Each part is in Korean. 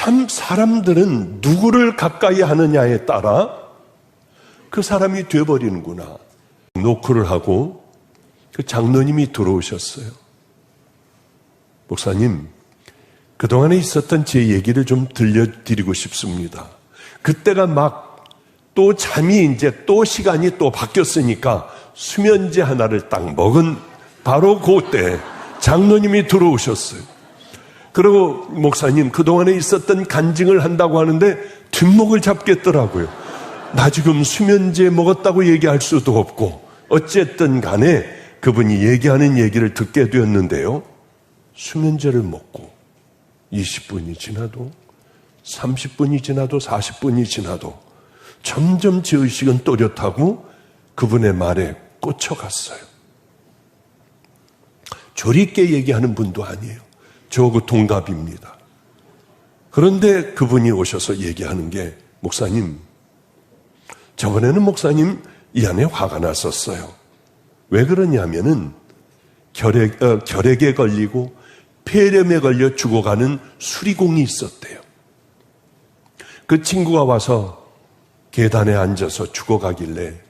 참 사람들은 누구를 가까이 하느냐에 따라 그 사람이 되어버리는구나. 노크를 하고 그 장로님이 들어오셨어요. 목사님, 그동안에 있었던 제 얘기를 좀 들려드리고 싶습니다. 그때가 막 또 잠이 이제 또 시간이 또 바뀌었으니까 수면제 하나를 딱 먹은 바로 그때 장로님이 들어오셨어요. 그리고 목사님, 그동안에 있었던 간증을 한다고 하는데 뒷목을 잡겠더라고요. 나 지금 수면제 먹었다고 얘기할 수도 없고 어쨌든 간에 그분이 얘기하는 얘기를 듣게 되었는데요. 수면제를 먹고 20분이 지나도 30분이 지나도 40분이 지나도 점점 제 의식은 또렷하고 그분의 말에 꽂혀갔어요. 조리 있게 얘기하는 분도 아니에요. 저하고 동갑입니다. 그런데 그분이 오셔서 얘기하는 게, 목사님, 저번에는 목사님 이 안에 화가 났었어요. 왜 그러냐면은 결핵에 걸리고 폐렴에 걸려 죽어가는 수리공이 있었대요. 그 친구가 와서 계단에 앉아서 죽어가길래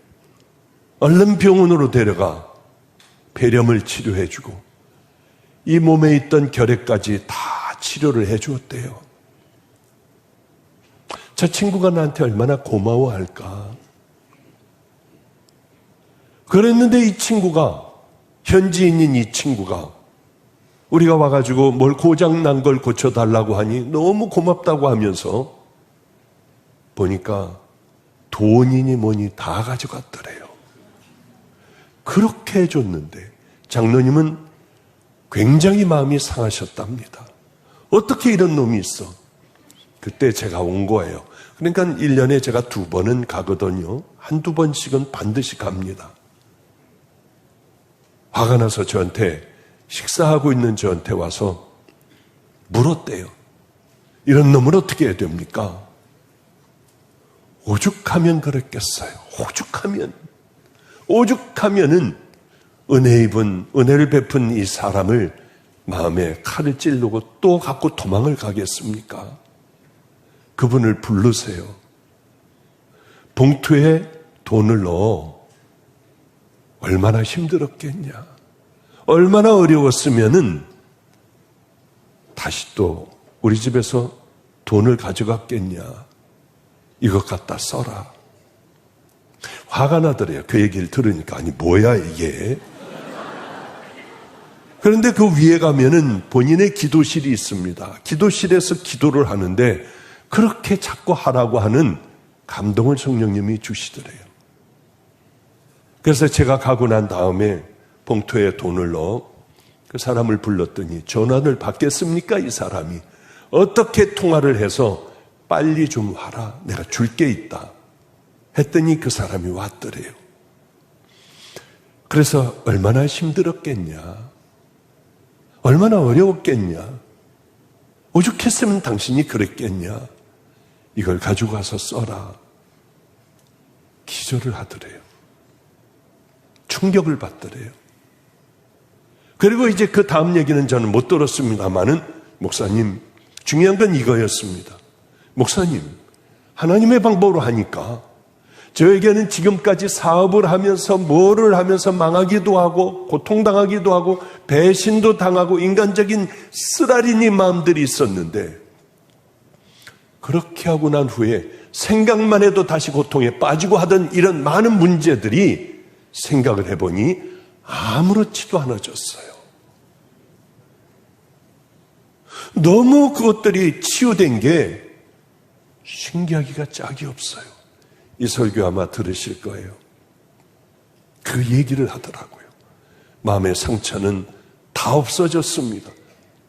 얼른 병원으로 데려가 폐렴을 치료해주고 이 몸에 있던 결핵까지 다 치료를 해주었대요. 저 친구가 나한테 얼마나 고마워할까. 그랬는데 이 친구가, 현지인인 이 친구가 우리가 와가지고 뭘 고장난 걸 고쳐달라고 하니 너무 고맙다고 하면서 보니까 돈이니 뭐니 다 가져갔더래요. 그렇게 해줬는데 장로님은 굉장히 마음이 상하셨답니다. 어떻게 이런 놈이 있어? 그때 제가 온 거예요. 그러니까 1년에 제가 2번은 가거든요. 한두 번씩은 반드시 갑니다. 화가 나서 저한테, 식사하고 있는 저한테 와서 물었대요. 이런 놈을 어떻게 해야 됩니까? 오죽하면 그랬겠어요. 오죽하면은 은혜를 베푼 이 사람을 마음에 칼을 찌르고 또 갖고 도망을 가겠습니까? 그분을 부르세요. 봉투에 돈을 넣어. 얼마나 힘들었겠냐. 얼마나 어려웠으면은 다시 또 우리 집에서 돈을 가져갔겠냐. 이것 갖다 써라. 화가 나더래요. 그 얘기를 들으니까. 아니 뭐야 이게. 그런데 그 위에 가면은 본인의 기도실이 있습니다. 기도실에서 기도를 하는데 그렇게 자꾸 하라고 하는 감동을 성령님이 주시더래요. 그래서 제가 가고 난 다음에 봉투에 돈을 넣어 그 사람을 불렀더니, 전화를 받겠습니까? 이 사람이. 어떻게 통화를 해서 빨리 좀 와라. 내가 줄 게 있다. 했더니 그 사람이 왔더래요. 그래서 얼마나 힘들었겠냐. 얼마나 어려웠겠냐. 오죽했으면 당신이 그랬겠냐. 이걸 가지고 가서 써라. 기절을 하더래요. 충격을 받더래요. 그리고 이제 그 다음 얘기는 저는 못 들었습니다만은, 목사님, 중요한 건 이거였습니다. 목사님, 하나님의 방법으로 하니까 저에게는 지금까지 사업을 하면서 뭐를 하면서 망하기도 하고 고통당하기도 하고 배신도 당하고 인간적인 쓰라리니 마음들이 있었는데, 그렇게 하고 난 후에 생각만 해도 다시 고통에 빠지고 하던 이런 많은 문제들이 생각을 해보니 아무렇지도 않아졌어요. 너무 그것들이 치유된 게 신기하기가 짝이 없어요. 이 설교 아마 들으실 거예요. 그 얘기를 하더라고요. 마음의 상처는 다 없어졌습니다.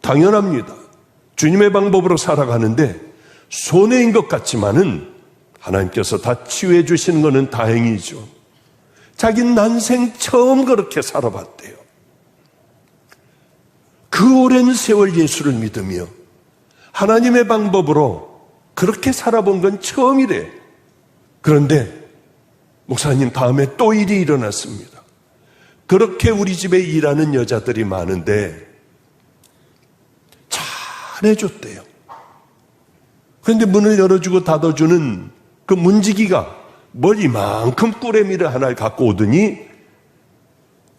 당연합니다. 주님의 방법으로 살아가는데 손해인 것 같지만은 하나님께서 다 치유해 주시는 것은 다행이죠. 자기 난생 처음 그렇게 살아봤대요. 그 오랜 세월 예수를 믿으며 하나님의 방법으로 그렇게 살아본 건 처음이래. 그런데 목사님, 다음에 또 일이 일어났습니다. 그렇게 우리 집에 일하는 여자들이 많은데 잘해줬대요. 그런데 문을 열어주고 닫아주는 그 문지기가 뭘 이만큼 꾸레미를 하나를 갖고 오더니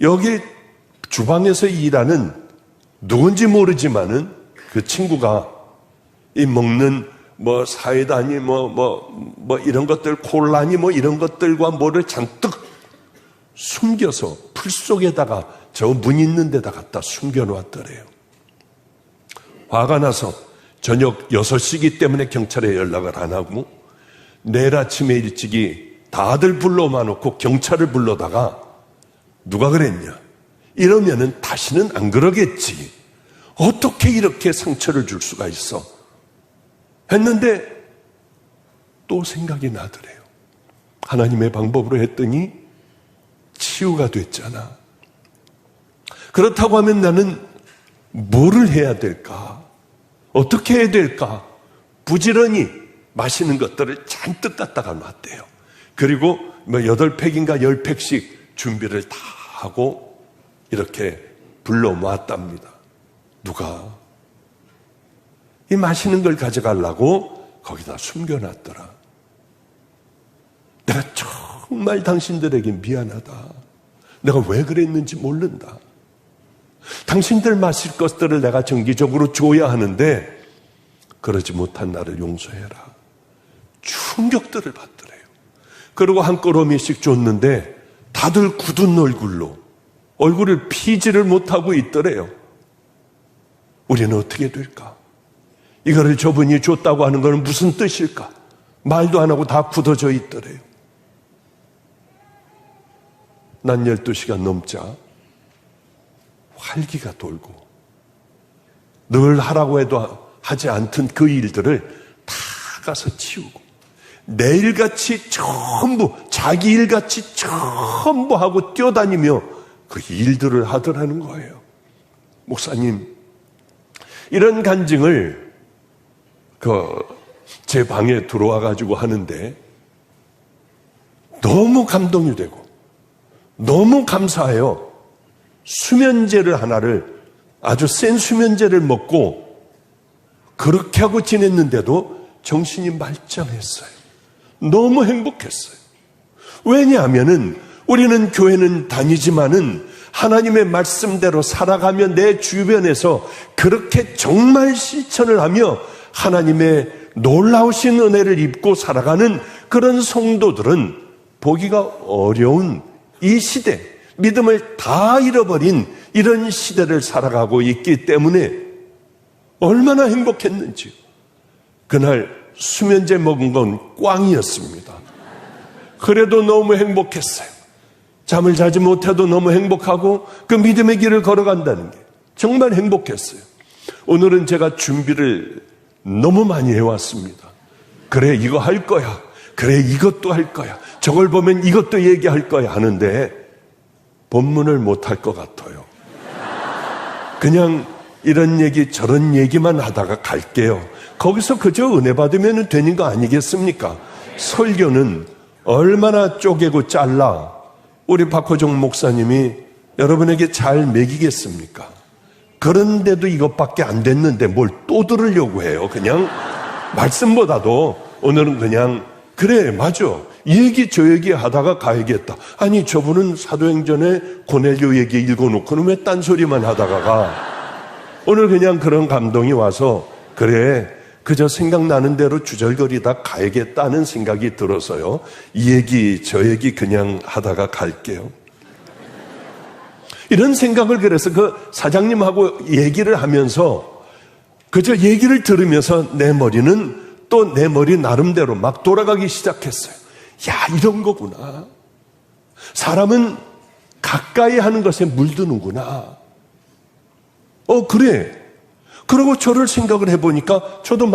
여기 주방에서 일하는 누군지 모르지만은 그 친구가 이 먹는 뭐 사이다니 뭐 이런 것들 콜라니 뭐 이런 것들과 뭐를 잔뜩 숨겨서 풀 속에다가 저 문 있는 데다 갖다 숨겨놓았더래요. 화가 나서 저녁 6시기 때문에 경찰에 연락을 안 하고 내일 아침에 일찍이 다들 불러만 놓고 경찰을 불러다가 누가 그랬냐? 이러면은 다시는 안 그러겠지. 어떻게 이렇게 상처를 줄 수가 있어? 했는데 또 생각이 나더래요. 하나님의 방법으로 했더니 치유가 됐잖아. 그렇다고 하면 나는 뭐를 해야 될까? 어떻게 해야 될까? 부지런히 맛있는 것들을 잔뜩 갖다가 놨대요. 그리고 뭐 8팩인가 10팩씩 준비를 다 하고 이렇게 불러 모았답니다. 누가? 이 맛있는 걸 가져가려고 거기다 숨겨놨더라. 내가 정말 당신들에게 미안하다. 내가 왜 그랬는지 모른다. 당신들 마실 것들을 내가 정기적으로 줘야 하는데 그러지 못한 나를 용서해라. 충격들을 받더래요. 그리고 한 꼬러미씩 줬는데 다들 굳은 얼굴로 얼굴을 피지를 못하고 있더래요. 우리는 어떻게 될까? 이거를 저분이 줬다고 하는 것은 무슨 뜻일까? 말도 안 하고 다 굳어져 있더래요. 낮 12시가 넘자 활기가 돌고 늘 하라고 해도 하지 않던 그 일들을 다 가서 치우고 내일같이 전부 자기 일같이 전부 하고 뛰어다니며 그 일들을 하더라는 거예요. 목사님, 이런 간증을 제 방에 들어와 가지고 하는데 너무 감동이 되고 너무 감사해요. 수면제를 하나를 아주 센 수면제를 먹고 그렇게 하고 지냈는데도 정신이 말짱했어요. 너무 행복했어요. 왜냐하면은 우리는 교회는 다니지만은 하나님의 말씀대로 살아가며 내 주변에서 그렇게 정말 실천을 하며 하나님의 놀라우신 은혜를 입고 살아가는 그런 성도들은 보기가 어려운 이 시대, 믿음을 다 잃어버린 이런 시대를 살아가고 있기 때문에 얼마나 행복했는지요. 그날 수면제 먹은 건 꽝이었습니다. 그래도 너무 행복했어요. 잠을 자지 못해도 너무 행복하고 그 믿음의 길을 걸어간다는 게 정말 행복했어요. 오늘은 제가 준비를 너무 많이 해왔습니다. 그래, 이거 할 거야. 그래, 이것도 할 거야. 저걸 보면 이것도 얘기할 거야 하는데 본문을 못할 것 같아요. 그냥 이런 얘기 저런 얘기만 하다가 갈게요. 거기서 그저 은혜 받으면 되는 거 아니겠습니까? 설교는 얼마나 쪼개고 잘라 우리 박호정 목사님이 여러분에게 잘 먹이겠습니까? 그런데도 이것밖에 안 됐는데 뭘 또 들으려고 해요. 그냥 말씀보다도 오늘은 그냥 그래, 맞아, 이 얘기 저 얘기 하다가 가야겠다. 아니, 저분은 사도행전에 고넬료 얘기 읽어놓고는 왜 딴소리만 하다가 가? 오늘 그냥 그런 감동이 와서 그래, 그저 생각나는 대로 주절거리다 가야겠다는 생각이 들어서요. 이 얘기 저 얘기 그냥 하다가 갈게요. 이런 생각을 그래서 그 사장님하고 얘기를 하면서 그저 얘기를 들으면서 내 머리는 또 내 머리 나름대로 막 돌아가기 시작했어요. 야, 이런 거구나. 사람은 가까이 하는 것에 물드는구나. 그래. 그리고 저를 생각을 해보니까 저도